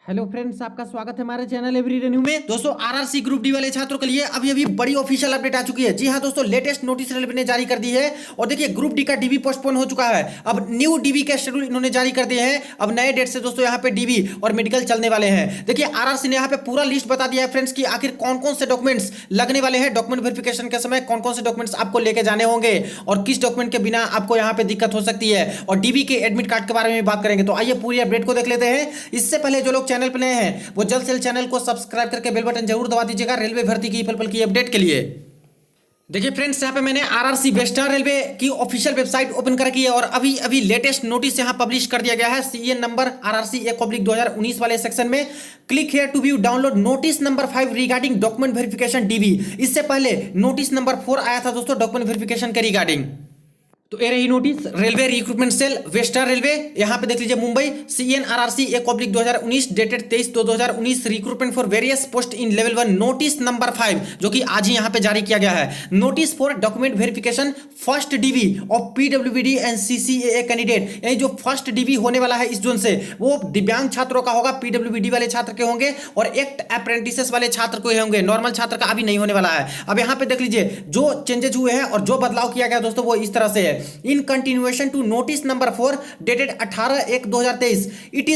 Hello friends, आपका स्वागत है हमारे चैनल एवरी रेन्यू में। दोस्तों, आरआरसी ग्रुप डी वाले छात्रों के लिए अभी अभी बड़ी ऑफिशियल अपडेट आ चुकी है। जी हां दोस्तों, लेटेस्ट नोटिस रेलवे ने जारी कर दी है। और देखिए, ग्रुप डी का डीबी पोस्टपोन हो चुका है। अब न्यू डीबी के शेड्यूल इन्होंने जारी कर दिए हैं। अब नए डेट से दोस्तों यहाँ पे डीबी और मेडिकल चलने वाले हैं। देखिए, आरआरसी ने यहाँ पे पूरा लिस्ट बता दिया है फ्रेंड्स की आखिर कौन कौन से डॉक्यूमेंट्स लगने वाले हैं। डॉक्यूमेंट वेरिफिकेशन के समय कौन कौन से डॉक्यूमेंट्स आपको लेके जाने होंगे और किस डॉक्यूमेंट के बिना आपको यहाँ पे दिक्कत हो सकती है, और डीबी के एडमिट कार्ड के बारे में बात करेंगे। तो आइए पूरी अपडेट को देख लेते हैं। इससे पहले जो लोग चैनल पर नए हैं वो जल्द से चैनल को सब्सक्राइब करके बेल बटन जरूर दबा दीजिएगा रेलवे भर्ती की पल पल की अपडेट के लिए। देखिए फ्रेंड्स, यहाँ पे मैंने आरआरसी वेस्टर्न रेलवे की ऑफिशियल वेबसाइट ओपन कर की है और अभी अभी लेटेस्ट नोटिस यहाँ पब्लिश कर दिया गया है। सीएन नंबर आरआरसी 1/2019 वाले सेक्शन में click here to view download notice number 5 regarding document verification DB. इससे पहले नोटिस नंबर 4 आया था दोस्तों डॉक्यूमेंट वेरिफिकेशन के रिगार्डिंग। तो ये रही notice, railway recruitment cell western railway. यहां पे देख लीजिए, Mumbai CN RRC 1/2019 dated 23/2/2019 recruitment for various post in level 1 notice number 5, जो कि आज ही यहां पे जारी किया गया है। Notice for document verification first DV of PWBD and CCAA candidate. यानी जो फर्स्ट डीवी होने वाला है इस जोन से, वो दिव्यांग छात्रों का होगा, पीडब्ल्यूबीडी वाले छात्र के होंगे और एक्ट अप्रेंटिसेस वाले छात्र को होंगे। नॉर्मल छात्र का अभी नहीं होने वाला है। अब यहां पे देख लीजिए, जो चेंजेस हुए हैं और जो बदलाव किया गया दोस्तों वो इस तरह से है। In continuation to notice number 4 dated 18/1/2023, it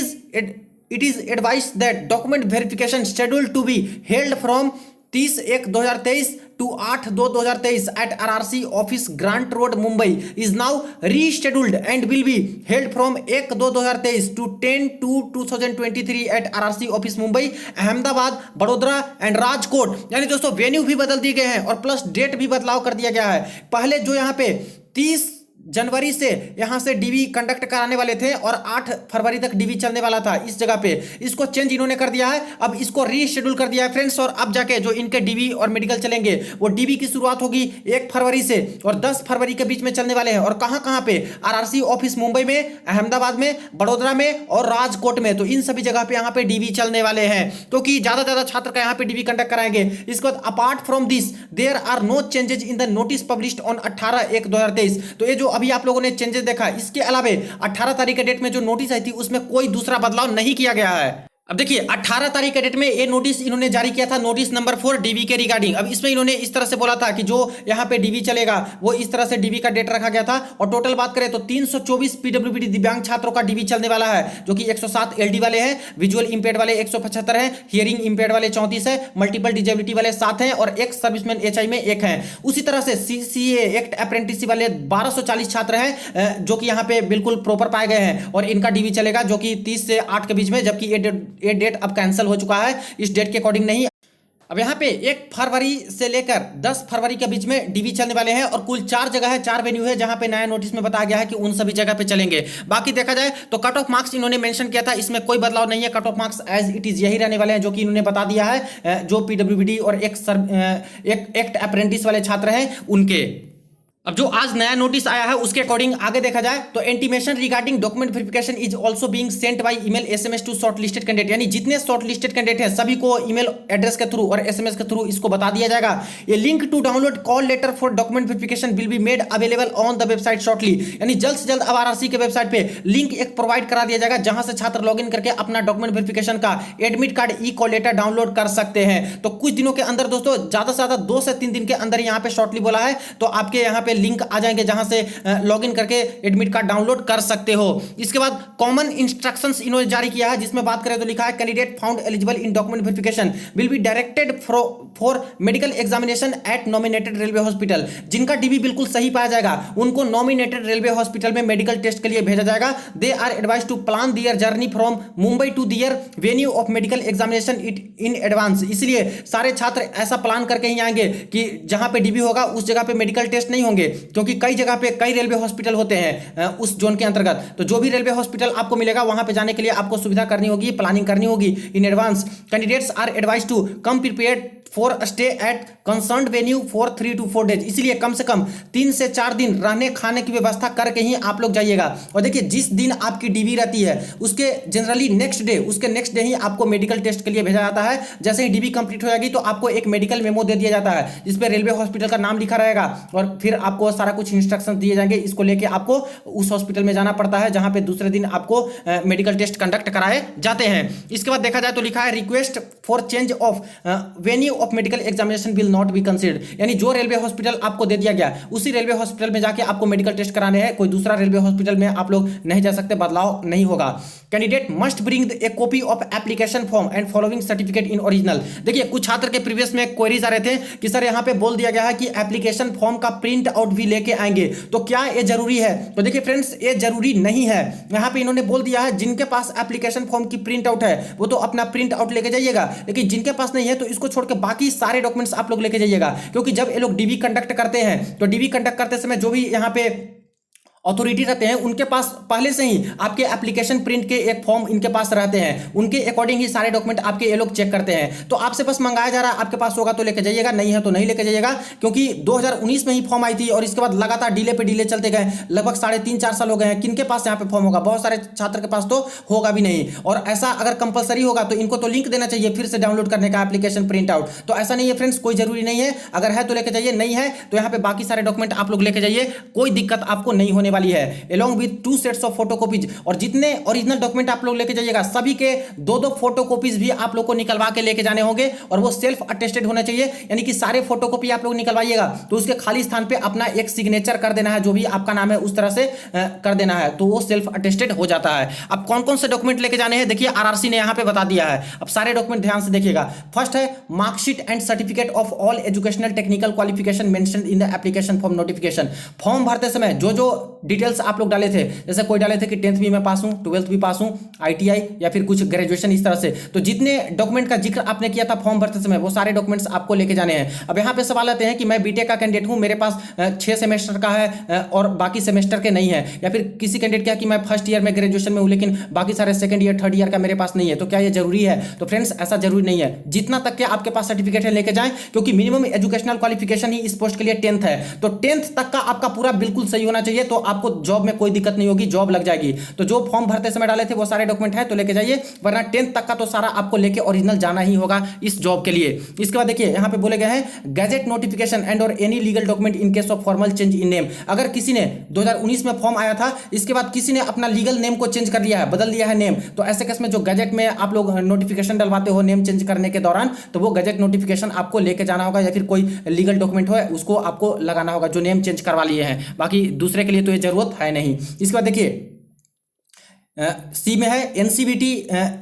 is advised that document verification scheduled to be held from 30/1/2023 to 8/2/2023 at RRC office Grant Road Mumbai is now rescheduled and will be held from 1/2/2023 to 10/2/2023 at RRC office Mumbai, Ahmedabad, Vadodara and Rajkot. यानी दोस्तों venue भी बदल दिए गए हैं और plus debt भी बदलाव कर दिया गया है। पहले जो यहाँ पे 30 जनवरी से यहां से डीवी कंडक्ट कराने वाले थे और 8 फरवरी तक डीवी चलने वाला था इस जगह पे, इसको चेंज इन्होंने कर दिया है। अब इसको रीशेड्यूल कर दिया है फ्रेंड्स। और अब जाके जो इनके डीवी और मेडिकल चलेंगे वो डीवी की शुरुआत होगी 1 फरवरी से और 10 फरवरी के बीच में चलने वाले हैं। और कहां कहां पे? आरआरसी ऑफिस मुंबई में, अहमदाबाद में, बड़ोदरा में और राजकोट में। तो इन सभी जगह पे यहाँ पे डीवी चलने वाले हैं, तो कि ज्यादा छात्र का यहाँ पे डीवी कंडक्ट कराएंगे। इसके बाद apart from this there are no changes in the notice published on 18/1/2023। तो ये जो अभी आप लोगों ने चेंजेस देखा, इसके अलावा 18 तारीख के डेट में जो नोटिस आई थी उसमें कोई दूसरा बदलाव नहीं किया गया है। अब देखिए, 18 तारीख के डेट में ये नोटिस इन्होंने जारी किया था, नोटिस नंबर 4 डीवी के रिगार्डिंग। अब इसमें इन्होंने इस तरह से बोला था कि जो यहाँ पे डीवी चलेगा वो इस तरह से डीवी का डेट रखा गया था। और टोटल बात करें तो 324 पीडब्ल्यूबीडी दिव्यांग छात्रों का डीवी चलने वाला है, जो कि 107 एलडी वाले हैं, विजुअल इंपेयर्ड वाले 175 हैं, हियरिंग इंपेयर्ड वाले 34 है, मल्टीपल डिजेबिलिटी वाले 7 हैं और एक सर्विसमैन एचआई में 1 है। उसी तरह से सीसीए एक्ट अप्रेंटिसशिप वाले 1240 छात्र हैं, जो कि यहाँ पे बिल्कुल प्रॉपर पाए गए हैं और इनका डीवी चलेगा, जो कि 30 से 8 के बीच में, जबकि ये डेट अब कैंसिल हो चुका है, इस डेट के अकॉर्डिंग नहीं। अब यहाँ पे 1 फरवरी से लेकर 10 फरवरी के बीच में डीवी चलने वाले हैं और कुल 4 जगह है, 4 वेन्यू है जहां पे नया नोटिस में बताया गया है कि उन सभी जगह पे चलेंगे। बाकी देखा जाए तो कट ऑफ मार्क्स इन्होंने मेंशन किया था, इसमें कोई बदलाव नहीं है। Cut off marks as it is यही रहने वाले हैं, जो कि इन्होंने बता दिया है। जो पीडब्ल्यूबीडी और एक एक्ट अप्रेंटिस वाले छात्र हैं उनके। अब जो आज नया नोटिस आया है उसके अकॉर्डिंग आगे देखा जाए तो intimation regarding document verification is also being sent by email SMS to shortlisted candidate. यानी जितने शॉर्टलिस्टेड कैंडिडेट हैं सभी को ईमेल एड्रेस के थ्रू और एसएमएस के थ्रू इसको बता दिया जाएगा। ये link to download call letter for document verification will be made available on the website shortly. यानी जल्द से जल्द अब आरआरसी के वेबसाइट पे लिंक एक प्रोवाइड करा दिया जाएगा, जहां से छात्र लॉगिन करके अपना डॉक्यूमेंट वेरिफिकेशन का एडमिट कार्ड ई कॉल लेटर डाउनलोड कर सकते हैं। तो कुछ दिनों के अंदर दोस्तों, ज्यादा से ज्यादा 2 से 3 दिन के अंदर यहाँ पे शॉर्टली बोला है, तो आपके यहाँ पे लिंक आ जाएंगे जहां से लॉगिन करके एडमिट कार्ड डाउनलोड कर सकते हो। इसके बाद कॉमन इंस्ट्रक्शंस इन्होंने जारी किया है, जिसमें बात करें तो लिखा है candidate found eligible in document verification will be directed for medical examination at nominated railway hospital. जिनका डीबी बिल्कुल सही पाया जाएगा उनको नॉमिनेटेड रेलवे हॉस्पिटल में मेडिकल टेस्ट के लिए भेजा जाएगा। They are advise to plan their journey from Mumbai to their venue of medical examination in advance. इसलिए सारे छात्र ऐसा प्लान करके ही आएंगे कि जहां पे डीबी होगा उस जगह पे मेडिकल टेस्ट नहीं होंगे, क्योंकि कई जगह पे कई रेलवे हॉस्पिटल होते हैं उस जोन के अंतर्गत। तो जो भी रेलवे हॉस्पिटल आपको मिलेगा वहां पे जाने के लिए आपको सुविधा करनी होगी, प्लानिंग करनी होगी in advance. Candidates are advise to come prepared for stay at concerned venue for 3 to 4 days, इसलिए कम से कम 3 से 4 दिन रहने खाने की व्यवस्था करके ही आप लोग जाइएगा। और देखिए जिस दिन आपकी डीवी रहती है उसके जनरली उसके नेक्स्ट डे ही आपको मेडिकल टेस्ट के लिए भेजा जाता है। जैसे ही डीवी कंप्लीट हो जाएगी तो आपको एक मेडिकल मेमो दे दिया जाता है जिसपे रेलवे हॉस्पिटल का नाम लिखा रहेगा और फिर आपको सारा कुछ इंस्ट्रक्शन दिए जाएंगे। इसको लेके आपको उस हॉस्पिटल में जाना पड़ता है जहां पे दूसरे दिन आपको मेडिकल टेस्ट कंडक्ट कराए जाते हैं। इसके बाद देखा जाए तो लिखा है request for change of venue of medical examination will not be considered, यानी जो रेलवे हॉस्पिटल आपको दे दिया गया उसी रेलवे हॉस्पिटल में जाके आपको मेडिकल टेस्ट कराने हैं, कोई दूसरा रेलवे हॉस्पिटल में आप लोग नहीं जा सकते, बदलाव नहीं होगा। Candidate must bring a copy of application form and following certificate in original. देखिए कुछ छात्र के प्रीवियस में क्वेरीज आ रहे थे कि सर यहाँ पे बोल दिया गया है कि एप्लीकेशन फॉर्म का प्रिंट आउट भी लेके आएंगे, तो क्या ये जरूरी है? तो देखिए फ्रेंड्स ये जरूरी नहीं है। यहाँ पे इन्होंने बोल दिया है जिनके पास एप्लीकेशन फॉर्म की प्रिंट आउट है वो तो अपना प्रिंट आउट लेके जाइएगा, लेकिन जिनके पास नहीं है तो इसको छोड़ के बाकी सारे डॉक्यूमेंट्स आप लोग लेके जाइएगा। क्योंकि जब ये लोग डीवी कंडक्ट करते हैं तो डीवी कंडक्ट करते समय जो भी यहाँ पे अथॉरिटी रहते हैं उनके पास पहले से ही आपके एप्लीकेशन प्रिंट के एक फॉर्म इनके पास रहते हैं, उनके अकॉर्डिंग ही सारे डॉक्यूमेंट आपके ये लोग चेक करते हैं। तो आपसे बस मंगाया जा रहा है, आपके पास होगा तो लेके जाइएगा, नहीं है तो नहीं लेके जाइएगा। क्योंकि 2019 में ही फॉर्म आई थी और इसके बाद लगातार डिले पे डिले चलते गए, लगभग 3.5-4 साल हो गए हैं। किनके पास यहाँ पे फॉर्म होगा? बहुत सारे छात्र के पास तो होगा भी नहीं। और ऐसा अगर कंपलसरी होगा तो इनको तो लिंक देना चाहिए फिर से डाउनलोड करने का एप्लीकेशन प्रिंट आउट। तो ऐसा नहीं है फ्रेंड्स, कोई जरूरी नहीं है, अगर है तो लेके जाइए, नहीं है तो यहाँ पे बाकी सारे डॉक्यूमेंट आप लोग लेके जाइए, कोई दिक्कत आपको नहीं होने वाली है। विद 2 सेट्स ऑफ फोटोकॉपीज, और जितने ओरिजिनल डॉक्यूमेंट आप लोग लेके जाइएगा सभी के 2-2 फोटोकॉपीज भी आप लोग को निकलवा के लेके जाने होंगे और वो सेल्फ अटेस्टेड होना चाहिए, यानी कि सारे फोटोकॉपी आप लोग निकलवाइएगा तो उसके खाली स्थान पे अपना एक सिग्नेचर कर देना है, जो भी आपका नाम है उस तरह से कर देना है, तो वो सेल्फ अटेस्टेड हो जाता है। अब कौन कौन से डॉक्यूमेंट लेके जाने हैं देखिए आरआरसी ने यहाँ पे बता दिया है। अब सारे डॉक्यूमेंट ध्यान से देखिएगा। फर्स्ट है marksheet and certificate of all educational technical qualification mentioned in the application form notification. Form भरते समय जो जो डिटेल्स आप लोग डाले थे, जैसे कोई डाले थे कि 10th भी मैं पास हूं, 12th भी पास हूं, आईटीआई या फिर कुछ ग्रेजुएशन इस तरह से, तो जितने डॉक्यूमेंट का जिक्र आपने किया था फॉर्म भरते समय वो सारे डॉक्यूमेंट्स आपको लेके जाने हैं। अब यहाँ पे सवाल आते हैं कि मैं बीटेक का कैंडिडेट हूं, मेरे पास 6 सेमेस्टर का है और बाकी सेमेस्टर के नहीं है, या फिर किसी कैंडिडेट क्या कि मैं फर्स्ट ईयर में ग्रेजुएशन में हूं लेकिन बाकी सारे सेकंड ईयर थर्ड ईयर का मेरे पास नहीं है, तो क्या ये जरूरी है? तो फ्रेंड्स ऐसा जरूरी नहीं है, जितना तक के आपके पास सर्टिफिकेट है लेके जाएं, क्योंकि मिनिमम एजुकेशनल क्वालिफिकेशन ही इस पोस्ट के लिए 10th है, तो 10th तक का आपका पूरा बिल्कुल सही होना चाहिए, तो आपको जॉब में कोई दिक्कत नहीं होगी, जॉब लग जाएगी। तो जो फॉर्म भरते समय डाले थे वो सारे डॉक्यूमेंट है तो लेके जाइए, वरना 10th तक का तो सारा आपको लेके ओरिजिनल जाना ही होगा इस जॉब के लिए। इसके बाद देखिए यहाँ पे बोले गए हैं गैजेट नोटिफिकेशन एंड और any legal document in case of formal change in name. अगर किसी ने 2019 में फॉर्म आया था, इसके बाद किसी ने अपना लीगल नेम को चेंज कर लिया है, बदल दिया है नेम, तो ऐसे केस में जो गैजेट में आप लोग नोटिफिकेशन डलवाते हो नेम चेंज करने के दौरान, तो वो गैजेट नोटिफिकेशन आपको लेके जाना होगा, या फिर कोई लीगल डॉक्यूमेंट हो उसको आपको लगाना होगा जो नेम चेंज करवा लिए हैं। बाकी दूसरे के लिए तो ये जरूरत है नहीं। इसके बाद देखिए सी में है एनसीवीटी,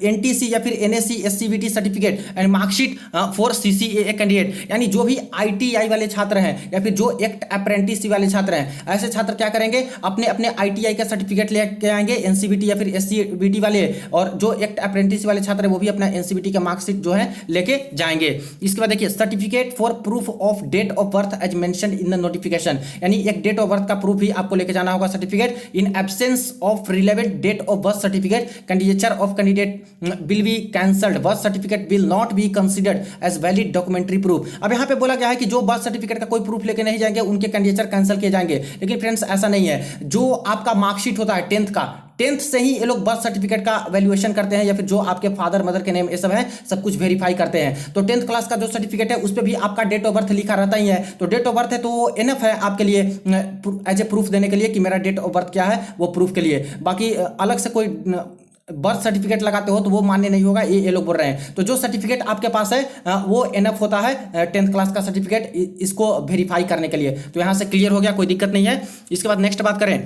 एनटीसी या फिर NSC SCVT certificate and marksheet for CCA candidate, यानी जो भी आईटीआई वाले छात्र हैं या फिर जो एक्ट अप्रेंटिस वाले छात्र हैं, ऐसे छात्र क्या करेंगे अपने अपने आईटीआई का सर्टिफिकेट लेके आएंगे, एनसीवीटी या फिर एससीवीटी वाले, और जो एक्ट अप्रेंटिस वाले छात्र हैं वो भी अपना एनसीवीटी का मार्कशीट जो है लेके जाएंगे। इसके बाद देखिए certificate for proof of date of birth as mentioned in the notification, यानी एक डेट ऑफ बर्थ का प्रूफ भी आपको लेके जाना होगा certificate. In absence of relevant date of birth certificate candidature of candidate will be cancelled, birth certificate will not be considered as valid documentary proof. अब यहां पे बोला गया है कि जो बर्थ सर्टिफिकेट का कोई प्रूफ लेके नहीं जाएंगे उनके कैंडिडेचर कैंसिल किए जाएंगे, लेकिन फ्रेंड्स ऐसा नहीं है। जो आपका मार्कशीट होता है 10th का, 10th से ही ये लोग बर्थ सर्टिफिकेट का वैल्यूएशन करते हैं, या फिर जो आपके फादर मदर के नेम ये सब है सब कुछ वेरीफाई करते हैं। तो 10th क्लास का जो सर्टिफिकेट है उस पर भी आपका डेट ऑफ बर्थ लिखा रहता ही है, तो डेट ऑफ बर्थ है तो वो एनफ है आपके लिए एज ए प्रूफ देने के लिए कि मेरा डेट ऑफ बर्थ क्या है, वो प्रूफ के लिए। बाकी अलग से कोई बर्थ सर्टिफिकेट लगाते हो तो वो मान्य नहीं होगा, ये लोग बोल रहे हैं। तो जो सर्टिफिकेट आपके पास है वो एनफ होता है 10th क्लास का सर्टिफिकेट, इसको वेरीफाई करने के लिए। तो यहां से क्लियर हो गया, कोई दिक्कत नहीं है। इसके बाद नेक्स्ट बात करें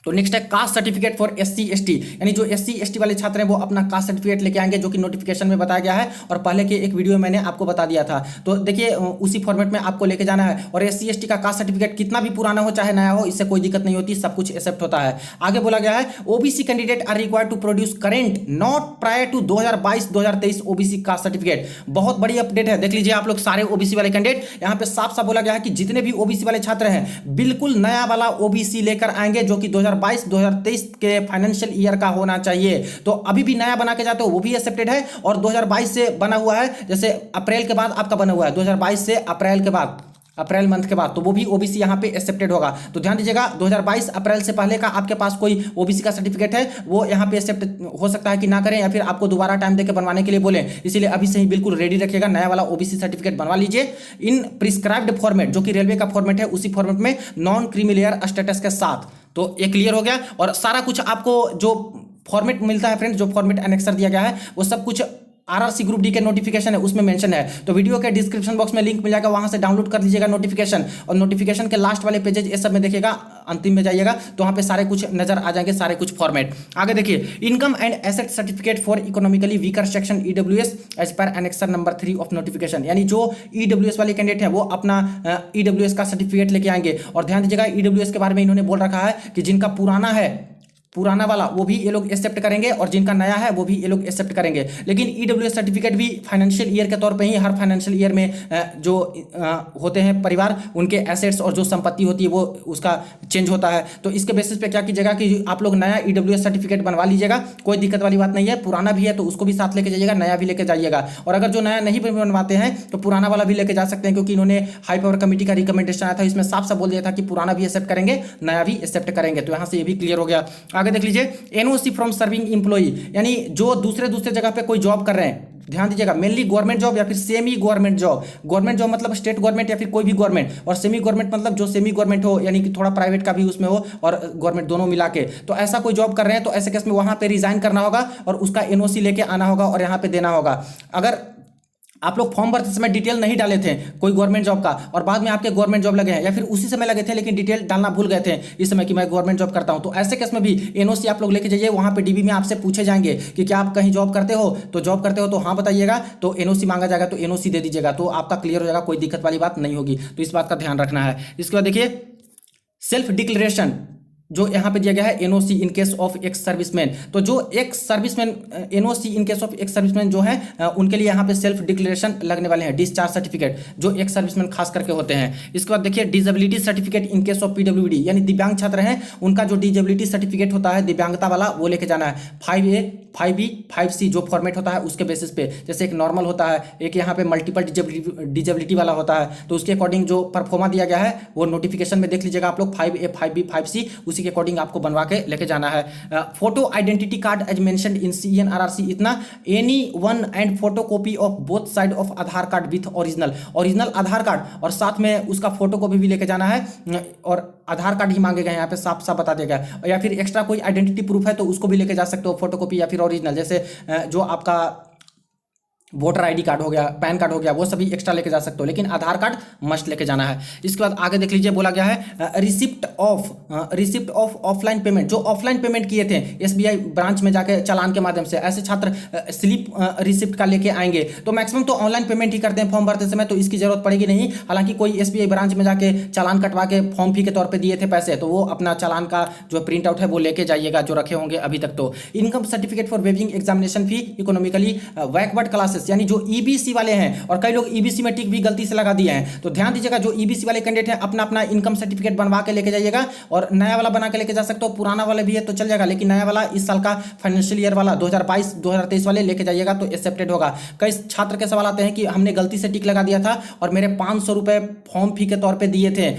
तो नेक्स्ट है caste certificate for SC ST, यानी जो एससी एसटी वाले छात्र हैं वो अपना कास्ट सर्टिफिकेट लेके आएंगे, जो कि नोटिफिकेशन में बताया गया है और पहले के एक वीडियो में मैंने आपको बता दिया था। तो देखिए उसी फॉर्मेट में आपको लेके जाना है, और एससी एसटी का कास्ट सर्टिफिकेट कितना भी पुराना हो चाहे नया हो, इससे कोई दिक्कत नहीं होती, सब कुछ एक्सेप्ट होता है। आगे बोला गया है OBC candidate are required to produce current not prior to 2022-2023 OBC caste certificate. बहुत बड़ी अपडेट है, देख लीजिए आप लोग सारे ओबीसी वाले कैंडिडेट, यहाँ पे साफ साफ बोला गया है कि जितने भी ओबीसी वाले छात्र हैं बिल्कुल नया वाला ओबीसी लेकर आएंगे, जो कि 2022-2023 के फाइनेंशियल ईयर का होना चाहिए। तो अभी भी नया बना के जाते हो वो भी एक्सेप्टेड है, और 2022 से बना हुआ है, जैसे अप्रैल के बाद आपका बना हुआ है 2022 से अप्रैल के बाद, अप्रैल मंथ के बाद, तो वो भी ओबीसी यहाँ पे एक्सेप्टेड होगा। तो ध्यान दीजिएगा 2022 अप्रैल से पहले का आपके पास कोई ओबीसी का सर्टिफिकेट है वो यहाँ पे एक्सेप्ट हो सकता है कि ना करें, या फिर आपको दोबारा टाइम देकर बनवाने के लिए बोलें। इसीलिए अभी से ही बिल्कुल रेडी रखिएगा, नया वाला ओबीसी सर्टिफिकेट बनवा लीजिए इन प्रिस्क्राइब्ड फॉर्मेट, जो कि रेलवे का फॉर्मेट है उसी फॉर्मेट में, नॉन क्रीमिलेयर स्टेटस के साथ। तो ये क्लियर हो गया, और सारा कुछ आपको जो फॉर्मेट मिलता है फ्रेंड्स, जो फॉर्मेट एनेक्सर दिया गया है वो सब कुछ आरआरसी ग्रुप डी के नोटिफिकेशन है उसमें मेंशन है। तो वीडियो के डिस्क्रिप्शन बॉक्स में लिंक मिल जाएगा, वहां से डाउनलोड कर लीजिएगा नोटिफिकेशन, और नोटिफिकेशन के लास्ट वाले पेजेज ये सब में देखिएगा, अंतिम में जाइएगा तो वहां पे सारे कुछ नजर आ जाएंगे, सारे कुछ फॉर्मेट। आगे देखिए, income and asset certificate for economically weaker section EWS as per annexure number 3 of notification, यानी जो ईडब्ल्यूएस वाले कैंडिडेट हैं वो अपना ईडब्ल्यूएस का सर्टिफिकेट लेके आएंगे। और ध्यान दीजिएगा ईडब्ल्यूएस के बारे में इन्होंने बोल रखा है कि जिनका पुराना वाला वो भी ये लोग एक्सेप्ट करेंगे, और जिनका नया है वो भी ये लोग एक्सेप्ट करेंगे। लेकिन ईडब्ल्यूएस सर्टिफिकेट भी फाइनेंशियल ईयर के तौर पे ही, हर फाइनेंशियल ईयर में जो होते हैं परिवार, उनके एसेट्स और जो संपत्ति होती है वो उसका चेंज होता है। तो इसके बेसिस पे क्या कीजिएगा कि आप लोग नया ईडब्ल्यूएस सर्टिफिकेट बनवा लीजिएगा, कोई दिक्कत वाली बात नहीं है। पुराना भी है तो उसको भी साथ लेके जाइएगा, नया भी लेके जाइएगा। और अगर जो नया नहीं बनवाते हैं तो पुराना वाला भी लेके जा सकते हैं, क्योंकि इन्होंने हाई पावर कमेटी का रिकमेंडेशन आया था, इसमें साफ साफ बोल दिया था कि पुराना भी एक्सेप्ट करेंगे, नया भी एक्सेप्ट करेंगे। तो यहाँ से ये भी क्लियर हो गया। आगे देख लीजिए, एनओसी फ्रॉम सर्विंग एम्प्लॉई, यानी जो दूसरे जगह पे कोई जॉब कर रहे हैं, ध्यान दीजिएगा, मेनली गवर्नमेंट जॉब या फिर semi government job. Government job मतलब स्टेट गवर्नमेंट या फिर कोई भी गवर्नमेंट, और सेमी गवर्नमेंट मतलब जो सेमी गवर्नमेंट हो, यानी कि थोड़ा प्राइवेट का भी उसमें हो और गवर्नमेंट, दोनों मिला के। तो ऐसा कोई जॉब कर रहे हैं तो ऐसे केस में वहां पे रिजाइन करना होगा और उसका एनओसी लेके आना होगा और यहाँ पे देना होगा। अगर आप लोग फॉर्म भरते समय डिटेल नहीं डाले थे कोई गवर्नमेंट जॉब का, और बाद में आपके गवर्नमेंट जॉब लगे हैं, या फिर उसी समय लगे थे लेकिन डिटेल डालना भूल गए थे इस समय कि मैं गवर्नमेंट जॉब करता हूं, तो ऐसे केस में भी एनओसी आप लोग लेके जाइए। वहां पे डीबी में आपसे पूछे जाएंगे कि क्या आप कहीं जॉब करते हो, तो हाँ बताइएगा, तो एनओसी मांगा जाएगा तो एनओसी दे दीजिएगा, तो आपका क्लियर हो जाएगा, कोई दिक्कत वाली बात नहीं होगी। तो इस बात का ध्यान रखना है। इसके बाद देखिए, सेल्फ डिक्लेरेशन जो यहाँ पे दिया गया है, NOC in case of ex serviceman. तो जो ex serviceman, NOC in case of ex serviceman जो है उनके लिए यहाँ पे सेल्फ डिक्लेरेशन लगने वाले हैं, डिस्चार्ज सर्टिफिकेट जो एक्स सर्विसमैन खास करके होते हैं। इसके बाद देखिए, disability certificate in case of PWD, यानी दिव्यांग छात्र हैं उनका जो डिजेबिलिटी सर्टिफिकेट होता है दिव्यांगता वाला, वो लेके जाना है। 5A 5B 5C जो फॉर्मेट होता है उसके बेसिस पे, जैसे एक नॉर्मल होता है, एक यहाँ पे मल्टीपल डिजेबिलिटी वाला होता है, तो उसके अकॉर्डिंग जो परफॉर्मा दिया गया है वो नोटिफिकेशन में देख लीजिएगा आप लोग, 5A 5B 5C, उसी के अकॉर्डिंग आपको बनवा के लेके जाना है। Photo identity card as mentioned in CNRRC, इतना any one and photo copy of both side of Aadhaar card with original Aadhaar card, और साथ में उसका फोटो कॉपी भी लेके जाना है, और आधार कार्ड ही मांगे गए यहाँ पे, साफ साफ बता दिया गया। या फिर एक्स्ट्रा कोई आइडेंटिटी प्रूफ है तो उसको भी लेके जा सकते हो, फोटो कॉपी या फिर ओरिजिनल, जैसे जो आपका वोटर आईडी कार्ड हो गया, पैन कार्ड हो गया, वो सभी एक्स्ट्रा लेके जा सकते हो, लेकिन आधार कार्ड मस्ट लेके जाना है। इसके बाद आगे देख लीजिए, बोला गया है रिसिप्ट ऑफ ऑफलाइन पेमेंट, जो ऑफलाइन पेमेंट किए थे SBI ब्रांच में जाके चालान के माध्यम से, ऐसे छात्र स्लिप रिसिप्ट का लेके आएंगे। तो मैक्सिमम तो ऑनलाइन पेमेंट ही करते हैं फॉर्म भरते समय, तो इसकी जरूरत पड़ेगी नहीं। हालांकि कोई SBI ब्रांच में जाके चालान कटवा के फॉर्म फी के तौर पर दिए थे पैसे, तो वो अपना चालान का जो प्रिंट आउट है वो लेके जाइएगा, जो रखे होंगे अभी तक। तो income certificate for waiving examination fee economically backward classes, यानी जो EBC वाले हैं, और कई लोग EBC में टिक भी गलती से लगा दिए हैं, तो ध्यान दीजिएगा, जो EBC वाले कैंडिडेट हैं अपना अपना इनकम सर्टिफिकेट बनवा के लेके जाइएगा, और नया वाला बना के लेके जा सकते हो। पुराना वाला भी है तो चल जाएगा, लेकिन नया वाला इस साल का फाइनेंशियल ईयर वाला 2022-2023 वाले लेके जाइएगा तो एक्सेप्टेड होगा। कई छात्र के सवाल आते हैं कि हमने गलती से टिक लगा दिया था और मेरे 500 रुपये फॉर्म फी के तौर पर दिए थे,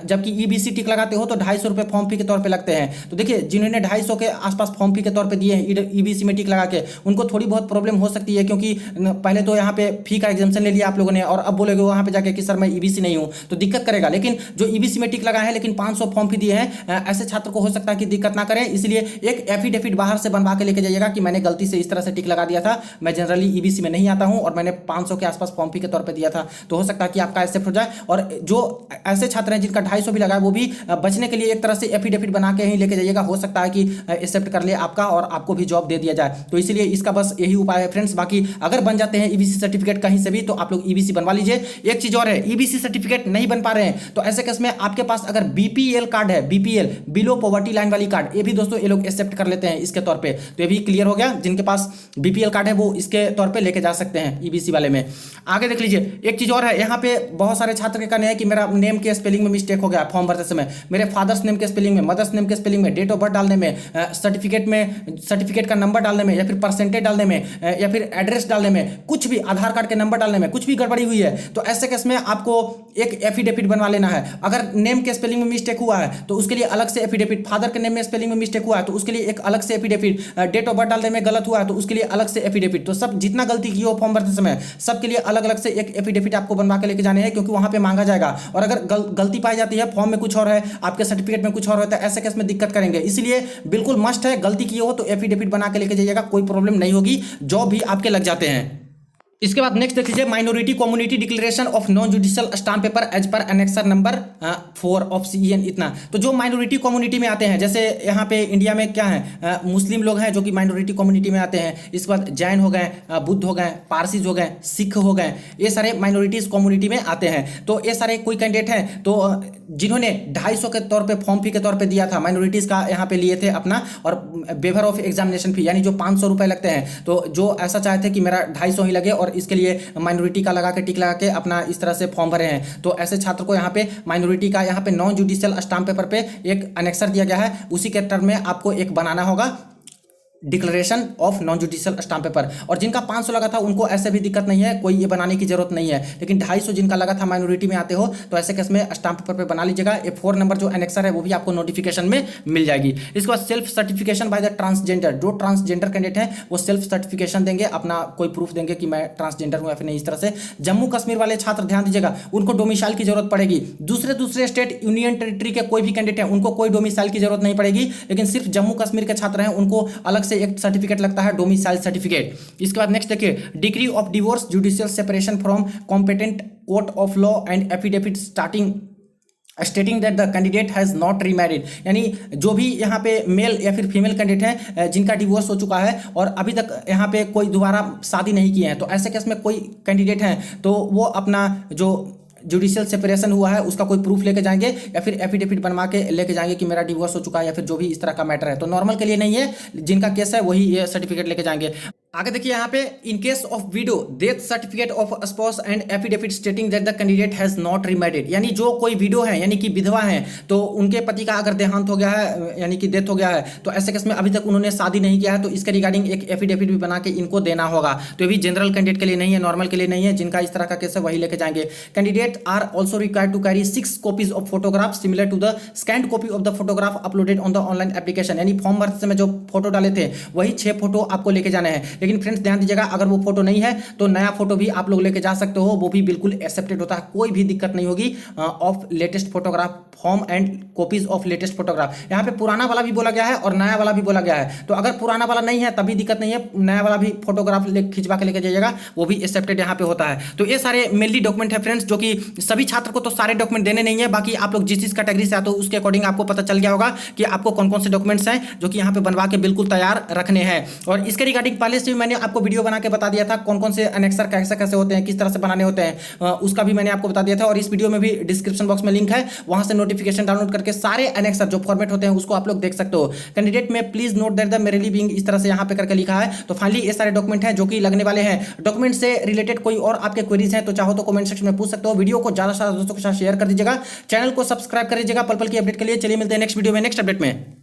जबकि EBC टिक लगाते हो तो 250 रुपये फॉर्म फी के तौर पर लगते हैं। तो देखिए, जिन्होंने 250 के आसपास फॉर्म फी के तौर पर दिए हैं EBC में टिक लगा के, उनको थोड़ी बहुत प्रॉब्लम हो सकती है, क्योंकि पहले तो यहाँ पे फी का एग्जाम्पशन ले लिया आप लोगों ने, और अब बोलेगे वहां पे जाके कि सर मैं EBC नहीं हूं, तो दिक्कत करेगा। लेकिन जो EBC में टिक लगा है लेकिन 500 फॉर्म फी दिए हैं, ऐसे छात्र को हो सकता है कि दिक्कत ना करें, इसलिए एक एफिडेविट बाहर से बनवा के लेके जाइएगा कि मैंने गलती से इस तरह से टिक लगा दिया था, मैं जनरली EBC में नहीं आता हूं और मैंने 500 के आसपास फॉर्म फी के तौर पर दिया था। तो हो सकता है कि आपका एक्सेप्ट हो जाए। और जो ऐसे छात्र हैं जिनका 250 भी लगा है, वो भी बचने के लिए एक तरह से एफिडेविट बना के ही लेके जाइएगा, हो सकता है कि एक्सेप्ट कर ले आपका और आपको भी जॉब दे दिया जाए। तो इसलिए इसका बस यही उपाय है फ्रेंड्स। बाकी अगर बन जाते हैं ईबीसी सर्टिफिकेट कहीं से भी, तो आप लोग ईबीसी बनवा लीजिए। एक चीज और है, ईबीसी सर्टिफिकेट नहीं बन पा रहे हैं तो ऐसे केस में आपके पास अगर बीपीएल कार्ड है, बीपीएल बिलो पॉवर्टी लाइन वाली कार्ड, ये भी दोस्तों ये लोग एक्सेप्ट कर लेते हैं इसके तौर पे। तो ये भी क्लियर हो गया, जिनके पास बीपीएल कार्ड है वो इसके तौर पे लेके जा सकते हैं ईबीसी वाले में। आगे देख लीजिए, एक चीज और है, यहाँ पे बहुत सारे छात्र के कहने हैं कि मेरा नेम के स्पेलिंग में मिस्टेक हो गया फॉर्म भरते समय, मेरे फादर्स नेम के स्पेलिंग में, मदर्स नेम के स्पेलिंग में, डेट ऑफ बर्थ डालने में, सर्टिफिकेट का नंबर डालने में, या फिर परसेंटेज डालने में, या फिर एड्रेस डालने में, कुछ भी आधार कार्ड के नंबर डालने में कुछ भी गड़बड़ी हुई है तो ऐसे केस में आपको एक एफिडेविट बनवा लेना है। अगर नेम के स्पेलिंग में मिस्टेक हुआ है तो उसके लिए अलग से एफिडेविट, फादर के नेम में स्पेलिंग में मिस्टेक हुआ है तो उसके लिए एक अलग से एफिडेविट, डेट ऑफ बर्थ डालने में गलत हुआ है तो उसके लिए अलग से एफिडेविट। तो सब जितना गलती की हो फॉर्म भरते समय सबके लिए अलग अलग से एक एफिडेविट आपको बनवा के लेके जाने हैं, क्योंकि वहां पे मांगा जाएगा। और अगर गलती पाई जाती है, फॉर्म में कुछ और है, आपके सर्टिफिकेट में कुछ और होता है, ऐसे केस में दिक्कत करेंगे। इसलिए बिल्कुल मस्ट है, गलती की हो तो एफिडेविट बना के लेके जाइएगा, कोई प्रॉब्लम नहीं होगी, जॉब भी आपके लग जाते हैं। इसके बाद नेक्स्ट देख लीजिए, minority community declaration of non judicial stamp paper as per annexure number 4 of CEN. इतना तो जो माइनॉरिटी कम्युनिटी में आते हैं, जैसे यहाँ पे इंडिया में क्या है, मुस्लिम लोग हैं जो कि माइनॉरिटी कम्युनिटी में आते हैं। इसके बाद जैन हो गए, बुद्ध हो गए, पारसीज हो गए, सिख हो गए, ये सारे माइनॉरिटीज कम्युनिटी में आते हैं। तो ये सारे कोई कैंडिडेट हैं तो जिन्होंने 250 के तौर पे फॉर्म फी के तौर पे दिया था, माइनॉरिटीज का यहाँ पे लिए थे अपना, और वेवर ऑफ एग्जामिनेशन फी यानी जो 500 रुपये लगते हैं, तो जो ऐसा चाहते कि मेरा 250 ही लगे और इसके लिए माइनॉरिटी का लगा के टिक लगा के अपना इस तरह से फॉर्म भरे हैं, तो ऐसे छात्र को यहाँ पे माइनॉरिटी का यहाँ पे नॉन जुडिशियल स्टाम्प पेपर पे एक अनेक्सर दिया गया है, उसी के टर्म में आपको एक बनाना होगा declaration of non judicial stamp paper. और जिनका 500 लगा था उनको ऐसे भी दिक्कत नहीं है, कोई ये बनाने की जरूरत नहीं है। लेकिन 250 जिनका लगा था माइनॉरिटी में आते हो तो ऐसे केस में स्टाम्प पेपर पे बना लीजिएगा। ये 4 नंबर जो एनेक्सर है वो भी आपको नोटिफिकेशन में मिल जाएगी। इसके बाद self certification by the transgender, जो ट्रांसजेंडर कैंडिडेट है वो सेल्फ सर्टिफिकेशन देंगे, अपना कोई प्रूफ देंगे कि मैं ट्रांसजेंडर हूँ या फिर नहीं। इस तरह से जम्मू कश्मीर वाले छात्र ध्यान दीजिएगा, उनको डोमिसाइल की जरूरत पड़ेगी। दूसरे स्टेट यूनियन टेरिटरी के कोई भी कैंडिडेट है उनको कोई डोमिसाइल की जरूरत नहीं पड़ेगी, लेकिन सिर्फ जम्मू कश्मीर के छात्र हैं उनको अलग से एक सर्टिफिकेट लगता है, डोमिसाइल सर्टिफिकेट। इसके बाद नेक्स्ट देखिए, degree of divorce, judicial separation from competent court of law and affidavit stating that the candidate has not remarried, यानी जो भी यहाँ पे मेल या फिर फीमेल कैंडिडेट हैं जिनका डिवोर्स हो चुका है और अभी तक यहाँ पे कोई दोबारा शादी नहीं किए हैं, तो ऐसे केस में कोई कैंडिडेट हैं तो वो अपना जो जुडिशियल सेपरेशन हुआ है उसका कोई प्रूफ लेके जाएंगे या फिर एफिडेविट बनवा के लेके जाएंगे कि मेरा डिवोर्स हो चुका है या फिर जो भी इस तरह का मैटर है। तो नॉर्मल के लिए नहीं है, जिनका केस है वही ये सर्टिफिकेट लेके जाएंगे। आगे देखिए यहाँ पे, in case of window death certificate of spouse and affidavit stating that the candidate has not remarried, यानी जो कोई विडो है यानी कि विधवा है तो उनके पति का अगर देहांत हो गया है यानी कि डेथ हो गया है तो ऐसे केस में अभी तक उन्होंने शादी नहीं किया है तो इसके रिगार्डिंग एक एफिडेविट भी बना के इनको देना होगा। तो ये भी जनरल कैंडिडेट के लिए नहीं है, नॉर्मल के लिए नहीं है, जिनका इस तरह का केस है वही लेके जाएंगे। Candidate are also required to carry 6 copies of photograph similar to the scanned copy of the photograph uploaded on the online application, यानी फॉर्म भरते समय जो फोटो डाले थे वही 6 फोटो आपको लेके जाने हैं। लेकिन फ्रेंड्स ध्यान दीजिएगा, अगर वो फोटो नहीं है तो नया फोटो भी आप लोग लेके जा सकते हो, वो भी बिल्कुल एक्सेप्टेड होता है, कोई भी दिक्कत नहीं होगी। Of latest photograph form and copies of latest photograph, यहाँ पे पुराना वाला भी बोला गया है और नया वाला भी बोला गया है, तो अगर पुराना वाला नहीं है तभी दिक्कत नहीं है, नया वाला भी फोटोग्राफ खिंचवा के लेके जाइएगा, वो भी एक्सेप्टेड यहाँ पे होता है। तो ये सारे मेनली डॉक्यूमेंट है फ्रेंड्स, जो कि सभी छात्र को तो सारे डॉक्यूमेंट देने नहीं है, बाकी आप लोग जिस कैटेगरी से आते हो उसके अकॉर्डिंग आपको पता चल गया होगा कि आपको कौन कौन से डॉक्यूमेंट्स हैं जो कि यहाँ पे बनवा के बिल्कुल तैयार रखने हैं। और इसके रिगार्डिंग पहले से भी मैंने आपको वीडियो बना के बता दिया था कौन कौन से अनेक्सर कैसे कैसे होते हैं, किस तरह से बनाने होते हैं, उसका भी मैंने आपको बता दिया था। और इस वीडियो में भी डिस्क्रिप्शन बॉक्स में लिंक है, वहां से नोटिफिकेशन डाउनलोड करके सारे अनेक्सर जो फॉर्मेट होते हैं उसको आप लोग देख सकते हो। कैंडिडेट में please note that the merely being, इस तरह से यहाँ पे करके लिखा है। तो फाइनली ये सारे डॉक्यूमेंट हैं जो कि लगने वाले हैं। डॉक्यूमेंट से रिलेटेड कोई और आपके क्वेरीज हैं तो चाहो तो कमेंट सेक्शन में पूछ सकते हो। वीडियो को ज्यादा से ज्यादा दोस्तों के साथ शेयर कर दीजिएगा, चैनल को सब्सक्राइब कर दीजिएगा पल पल की अपडेट के लिए। चलिए मिलते हैं नेक्स्ट वीडियो में नेक्स्ट अपडेट में।